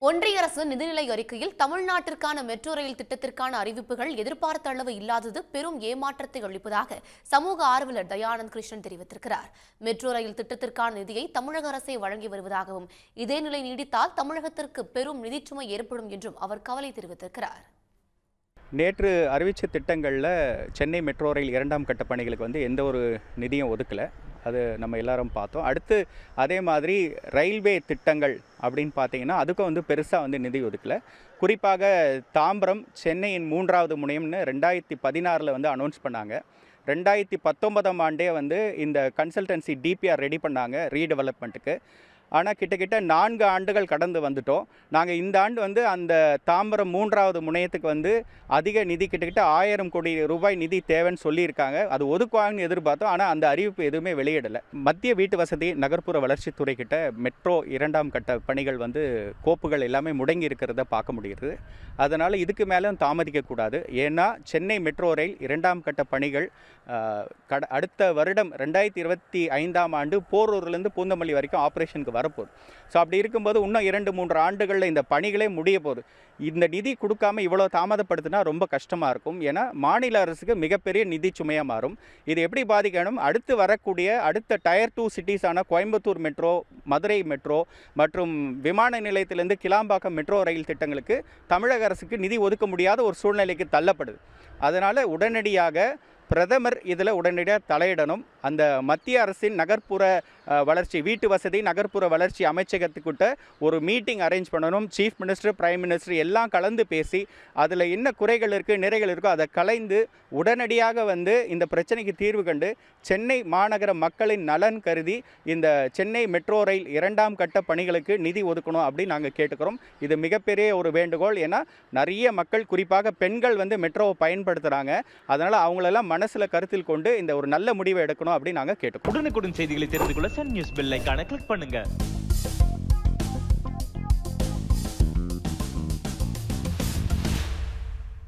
ஒன்றிய அரசு நிதிநிலை அறிக்கையில் தமிழ்நாட்டிற்கான மெட்ரோ ரயில் திட்டத்திற்கான அறிவிப்புகள் எதிர்பார்த்த அளவு இல்லாதது பெரும் ஏமாற்றத்தை அளிப்பதாக சமூக ஆர்வலர் தயானந்த் கிருஷ்ணன் தெரிவித்திருக்கிறார். மெட்ரோ ரயில் திட்டத்திற்கான நிதியை தமிழக அரசே வழங்கி வருவதாகவும் இதே நிலை நீடித்தால் தமிழகத்திற்கு பெரும் நிதிச்சுமை ஏற்படும் என்றும் அவர் கவலை தெரிவித்திருக்கிறார். நேற்று அறிவித்த திட்டங்களில் சென்னை மெட்ரோ ரயில் 2ஆம் கட்ட பணிகளுக்கு எந்த ஒரு நிதியும் ஒதுக்கலை. அது நம்ம எல்லாரும் பார்த்தோம். அடுத்து அதே மாதிரி ரயில்வே திட்டங்கள் அப்படின்னு பார்த்தீங்கன்னா அதுக்கும் பெருசாக நிதி ஒதுக்கலை. குறிப்பாக தாம்பரம் சென்னையின் 3வது முனையம்னு 2016 அனௌன்ஸ் பண்ணாங்க. 2019ஆம் ஆண்டே இந்த கன்சல்டன்சி டிபிஆர் ரெடி பண்ணாங்க ரீடெவலப்மெண்ட்டுக்கு. ஆனால் கிட்டத்தட்ட 4 ஆண்டுகள் கடந்து வந்துட்டோம். நாங்கள் இந்த ஆண்டு அந்த தாம்பரம் 3வது முனையத்துக்கு அதிக நிதி கிட்டத்தட்ட 1000 கோடி ரூபாய் நிதி தேவைன்னு சொல்லியிருக்காங்க. அது ஒதுக்குவாங்கன்னு எதிர்பார்த்தோம். ஆனால் அந்த அறிவிப்பு எதுவுமே வெளியிடலை. மத்திய வீட்டு வசதி நகர்ப்புற வளர்ச்சித்துறை கிட்ட மெட்ரோ 2ஆம் கட்ட பணிகள் கோப்புகள் எல்லாமே முடங்கி இருக்கிறத பார்க்க முடிகிறது. அதனால் இதுக்கு மேலும் தாமதிக்கக்கூடாது. ஏன்னா சென்னை மெட்ரோ ரயில் 2ஆம் கட்ட பணிகள் அடுத்த வருடம் 2025ஆம் ஆண்டு போரூர்லேருந்து பூந்தமல்லி வரைக்கும் ஆப்ரேஷனுக்கு வரப்போகுது. ஸோ அப்படி இருக்கும்போது இன்னும் 2-3 ஆண்டுகளில் இந்த பணிகளே முடிய போகுது. இந்த நிதி கொடுக்காம இவ்வளோ தாமதப்படுத்தினா ரொம்ப கஷ்டமாக இருக்கும். ஏன்னா மாநில அரசுக்கு மிகப்பெரிய நிதி சுமையாக மாறும். இது எப்படி பாதிக்கணும்? அடுத்து வரக்கூடிய அடுத்த டயர் 2 சிட்டிஸான கோயம்புத்தூர் மெட்ரோ, மதுரை மெட்ரோ மற்றும் விமான நிலையத்திலிருந்து கிளாம்பாக்கம் மெட்ரோ ரயில் திட்டங்களுக்கு தமிழக அரசுக்கு நிதி ஒதுக்க முடியாத ஒரு சூழ்நிலைக்கு தள்ளப்படுது. அதனால் உடனடியாக பிரதமர் இதில் உடனடியாக தலையிடணும். அந்த மத்திய அரசின் நகர்ப்புற வளர்ச்சி வீட்டு வசதி நகர்ப்புற வளர்ச்சி அமைச்சகத்துக்கிட்ட ஒரு மீட்டிங் அரேஞ்ச் பண்ணணும். சீஃப் மினிஸ்டர், பிரைம் மினிஸ்டர் எல்லாம் கலந்து பேசி அதில் என்ன குறைகள் இருக்குது, நிறைகள் இருக்கோ அதை கலைந்து உடனடியாக இந்த பிரச்சனைக்கு தீர்வு கண்டு சென்னை மாநகர மக்களின் நலன் கருதி இந்த சென்னை மெட்ரோ ரயில் 2ஆம் கட்ட பணிகளுக்கு நிதி ஒதுக்கணும் அப்படின்னு நாங்கள் கேட்டுக்கிறோம். இது மிகப்பெரிய ஒரு வேண்டுகோள். ஏன்னா நிறைய மக்கள் குறிப்பாக பெண்கள் மெட்ரோவை பயன்படுத்துகிறாங்க. அதனால் அவங்களெல்லாம் மனசில் கருத்தில் கொண்டு இந்த ஒரு நல்ல முடிவை எடுக்கணும் அப்படின்னு நாங்கள் கேட்டுக்கோம். உடனுக்குடன் செய்திகளை தெரிந்து கொள்ள சன் நியூஸ் பெல் ஐகானை கிளிக் பண்ணுங்க.